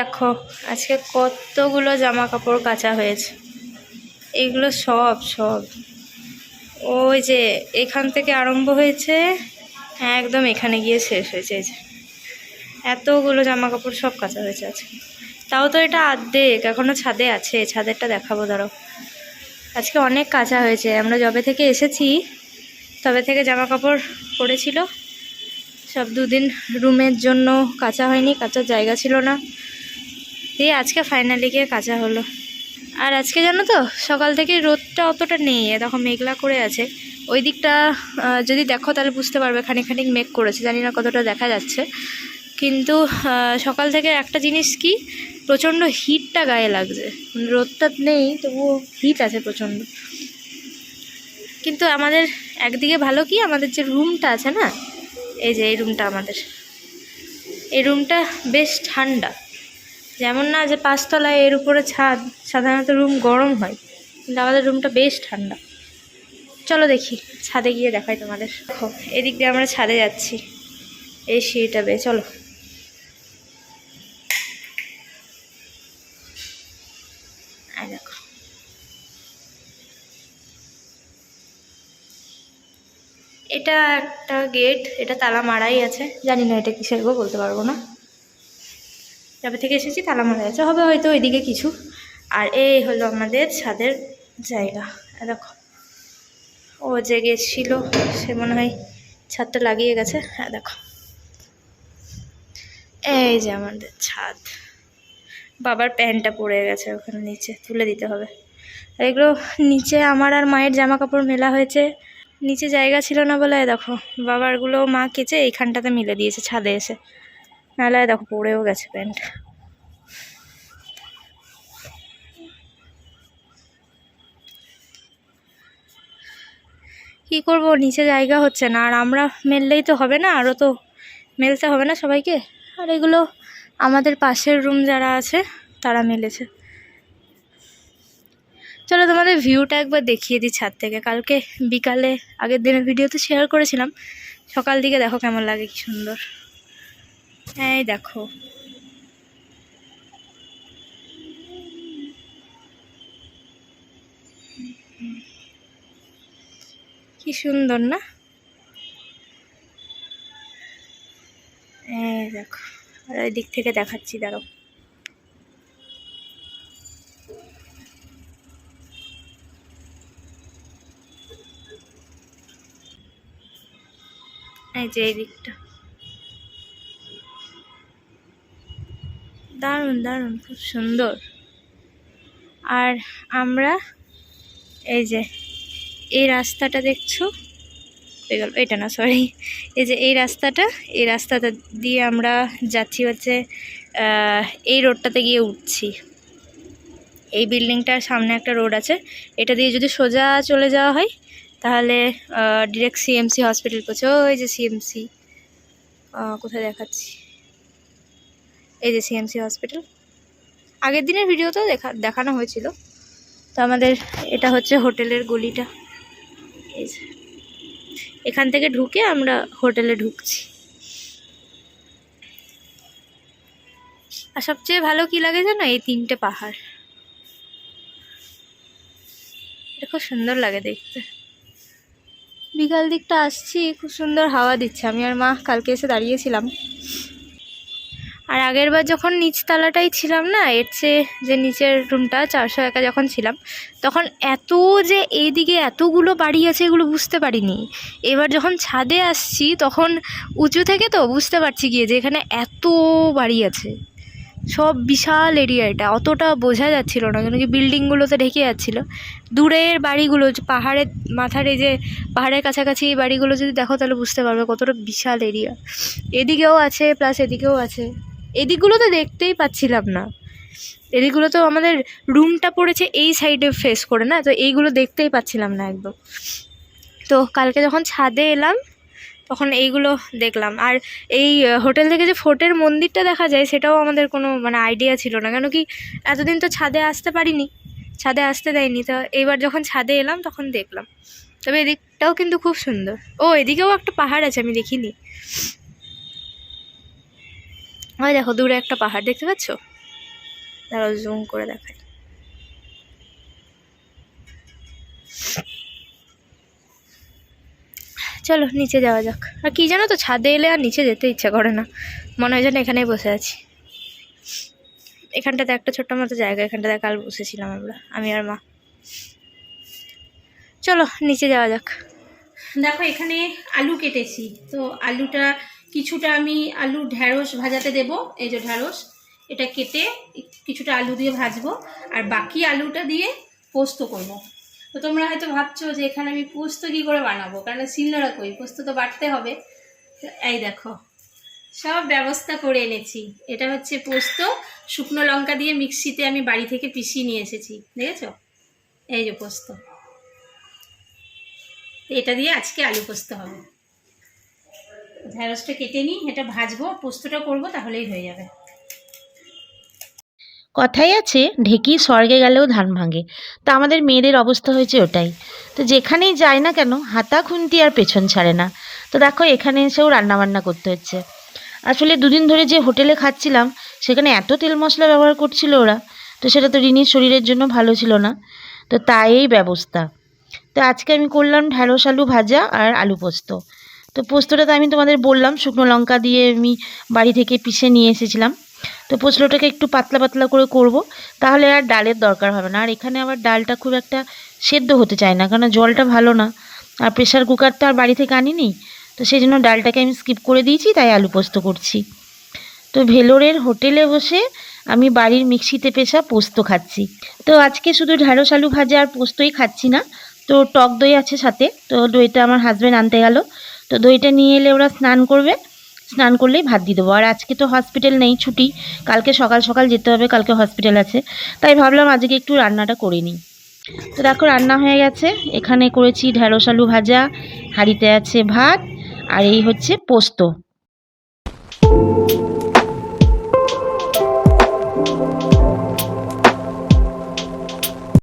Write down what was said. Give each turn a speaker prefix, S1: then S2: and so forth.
S1: দেখো আজকে কতগুলো জামা কাপড় কাচা হয়েছে। এগুলো সব ওই যে এখান থেকে আরম্ভ হয়েছে একদম এখানে গিয়ে শেষ হয়েছে। এই যে এতগুলো জামা কাপড় সব কাচা হয়েছে আজকে। তাও তো এটা অর্ধেক, এখনো ছাদে আছে, ছাদেরটা দেখাবো দাঁড়াও। আজকে অনেক কাচা হয়েছে। আমরা যবে থেকে এসেছি তবে থেকে জামা কাপড় পড়েছিল সব, দুদিন রুমের জন্য কাচা হয়নি, কাচার জায়গা ছিল না, দিয়ে আজকে ফাইনালি গিয়ে কাচা হলো। আর আজকে জানো তো সকাল থেকে রোদটা অতটা নেই, দেখো মেঘলা করে আছে। ওই দিকটা যদি দেখো তাহলে বুঝতে পারবে খানিক খানিক মেঘ করেছে, জানি না কতটা দেখা যাচ্ছে। কিন্তু সকাল থেকে একটা জিনিস কি, প্রচণ্ড হিটটা গায়ে লাগছে। রোদটা নেই তবুও হিট আছে প্রচণ্ড। কিন্তু আমাদের একদিকে ভালো কি, আমাদের যে রুমটা আছে না, এই যে এই রুমটা আমাদের, এই রুমটা বেশ ঠান্ডা। যেমন না যে 5 তলায় এর উপরে ছাদ, সাধারণত রুম গরম হয়, কিন্তু আমাদের রুমটা বেশ ঠান্ডা। চলো দেখি ছাদে গিয়ে দেখাই তোমাদের। দেখো এদিক দিয়ে আমরা ছাদে যাচ্ছি, এই সিঁড়িটা বেয়ে, চলো। দেখো এটা একটা গেট, এটা তালা মারাই আছে, জানি না এটা কিসের গো, বলতে পারবো না। যবে থেকে এসেছি তালা মারা আছে, হবে হয়তো ওইদিকে কিছু। আর এই হলো আমাদের ছাদের জায়গা। দেখো ও যে গেছিল সে মনে হয় ছাদটা লাগিয়ে গেছে। হ্যাঁ দেখো এই যে আমাদের ছাদ। বাবার প্যান্টটা পড়ে গেছে ওখানে নিচে, তুলে দিতে হবে। আর এগুলো নিচে আমার আর মায়ের জামা কাপড় মেলা হয়েছে, নিচে জায়গা ছিল না বলে দেখো বাবারগুলো মা কেচে এইখানটাতে মিলে দিয়েছে ছাদে এসে, নাহলে দেখো পড়েও গেছে প্যান্ট। কি করব, নিচে জায়গা হচ্ছে না, আর আমরা মেললেই তো হবে না, আরও তো মেলতে হবে না সবাইকে। আর এগুলো আমাদের পাশের রুম যারা আছে তারা মেলেছে। চলো তোমাদের ভিউটা একবার দেখিয়ে দিই ছাদ থেকে। কালকে বিকালে আগের দিনের ভিডিওতে শেয়ার করেছিলাম, সকাল দিকে দেখো কেমন লাগে, কি সুন্দর। এই দেখো কি সুন্দর না। এই দেখো, আর ওই দিক থেকে দেখাচ্ছি দাঁড়াও। এই যে এই দিকটা দারুণ দারুণ, খুব সুন্দর। আর আমরা এই যে এই রাস্তাটা দেখছো, এটা না সরি, এই যে এই রাস্তাটা দিয়ে আমরা যাচ্ছি হচ্ছে এই রোডটাতে গিয়ে উঠছি। এই বিল্ডিংটার সামনে একটা রোড আছে, এটা দিয়ে যদি সোজা চলে যাওয়া হয় তাহলে ডিরেক্ট সিএমসি হসপিটাল পৌঁছে। ওই যে সিএমসি, কোথায় দেখাচ্ছি, এই যে সিএমসি হসপিটাল, আগের দিনের ভিডিওতেও দেখানো হয়েছিল। তো আমাদের এটা হচ্ছে হোটেলের গলিটা, এই যে এখান থেকে ঢুকে আমরা হোটেলে ঢুকছি। আর সবচেয়ে ভালো কি লাগে জানো, এই 3টে পাহাড়, এটা খুব সুন্দর লাগে দেখতে। বিকাল দিকটা আসছি, খুব সুন্দর হাওয়া দিচ্ছে। আমি আর মা কালকে এসে দাঁড়িয়েছিলাম। আর আগের বার যখন নিচতলাটাই ছিলাম না, এর চেয়ে যে নিচের রুমটা 401 যখন ছিলাম, তখন এত যে এইদিকে এতগুলো বাড়ি আছে এগুলো বুঝতে পারিনি। এবার যখন ছাদে আসছি তখন উঁচু থেকে তো বুঝতে পারছি গিয়ে যে এখানে এত বাড়ি আছে, সব বিশাল এরিয়া। এটা অতটা বোঝা যাচ্ছিল না, কেন কি বিল্ডিংগুলোতে ঢেকে যাচ্ছিলো। দূরের বাড়িগুলো, পাহাড়ের মাথার এই যে পাহাড়ের কাছাকাছি এই বাড়িগুলো যদি দেখো তাহলে বুঝতে পারবে কতটা বিশাল এরিয়া। এদিকেও আছে প্লাস এদিকেও আছে, এদিকগুলো তো দেখতেই পাচ্ছিলাম না। এদিকগুলো তো আমাদের রুমটা পড়েছে এই সাইডে ফেস করে না, তো এইগুলো দেখতেই পাচ্ছিলাম না একদম। তো কালকে যখন ছাদে এলাম তখন এইগুলো দেখলাম। আর এই হোটেল থেকে যে ফোর্টের মন্দিরটা দেখা যায় সেটাও আমাদের কোনো আইডিয়া ছিল না, কেন কি এতদিন তো ছাদে আসতে পারিনি, ছাদে আসতে দেয়নি। তো এইবার যখন ছাদে এলাম তখন দেখলাম। তবে এদিকটাও কিন্তু খুব সুন্দর। ও এদিকেও একটা পাহাড় আছে, আমি দেখিনি। ওই দেখো দূরে একটা পাহাড় দেখতে পাচ্ছ, দাঁড়াও জুম করে দেখাই। চলো নিচে যাওয়া যাক। আর কি জানো তো, ছাদে এলে আর নিচে যেতে ইচ্ছা করে না, মনে হয় যেন এখানেই বসে আছি। এখানটাতে একটা ছোট্ট মতো জায়গা, এখানটাতে কাল বসেছিলাম আমি আর মা। চলো নিচে যাওয়া যাক। দেখো এখানে আলু কেটেছি, তো আলুটা কিছুটা আমি ঢ্যাঁড়স ভাজাতে দেব। এই যে ঢ্যাঁড়স, এটা কেটে কিছুটা আলু দিয়ে ভাজবো, আর বাকি আলুটা দিয়ে পোস্ত করব। তো তোমরা হয়তো ভাবছো যে এখানে আমি পোস্ত কী করে বানাবো, কারণ শিলনোড়া কই, পোস্ত তো বাটতে হবে। এই দেখো সব ব্যবস্থা করে এনেছি। এটা হচ্ছে পোস্ত, শুকনো লঙ্কা দিয়ে মিক্সিতে আমি বাড়ি থেকে পিষিয়ে নিয়ে এসেছি, দেখেছো? এই যে পোস্ত, এটা দিয়ে আজকে আলু পোস্ত হবে। ঢ্যাঁড়সটা কেটে নিই, এটা ভাজবো, পোস্তটা করব, তাহলেই হয়ে যাবে।
S2: কথাই আছে ঢেকি স্বর্গে গেলেও ধান ভাঙে। তো আমাদের মেয়েদের অবস্থা হয়েছে ওটাই। তো যেখানেই যায় না কেন হাতা খুন্তি আর পেছন ছাড়ে না। তো দেখো এখানে এসেও রান্নাবান্না করতে হচ্ছে। আসলে দুদিন ধরে যে হোটেলে খাচ্ছিলাম সেখানে এত তেল মশলা ব্যবহার করছিল ওরা, তো সেটা তো রিনির শরীরের জন্য ভালো ছিল না। তো তাই এই ব্যবস্থা। তো আজকে আমি করলাম ঢ্যাঁড়স আলু ভাজা আর আলু পোস্ত। তো পোস্তটা তো আমি তোমাদের বললাম শুকনো লঙ্কা দিয়ে আমি বাড়ি থেকে পিষে নিয়ে এসেছিলাম। তো পোস্তটাকে একটু পাতলা পাতলা করে করব, তাহলে আর ডালের দরকার হবে না। আর এখানে আবার ডালটা খুব একটা সেদ্ধ হতে চায় না, কারণ জলটা ভালো না, আর প্রেশার কুকার তো আর বাড়ি থেকে আনিনি। তো সেই জন্য ডালটাকে আমি স্কিপ করে দিয়েছি, তাই আলু পোস্ত করছি। তো ভেলোরের হোটেলে বসে আমি বাড়ির মিক্সিতে পেশা পোস্ত খাচ্ছি। তো আজকে শুধু ঢ্যাঁড়স আলু ভাজা আর পোস্তই খাচ্ছি না, তো টক দই আছে সাথে। তো দইটা আমার হাজব্যান্ড আনতে গেল, তো দইটা নিয়ে এলে ওরা স্নান করবে, স্নান করলেই ভাত দিয়ে দেবো। আর আজকে তো হসপিটাল নেই, ছুটি, কালকে সকাল সকাল যেতে হবে, কালকে হসপিটাল আছে। তাই ভাবলাম আজকে একটু রান্নাটা করে নিই। তো দেখো রান্না হয়ে গেছে। এখানে করেছি ঢ্যাঁড়স আলু ভাজা, হাঁড়িতে আছে ভাত, আর এই হচ্ছে পোস্ত।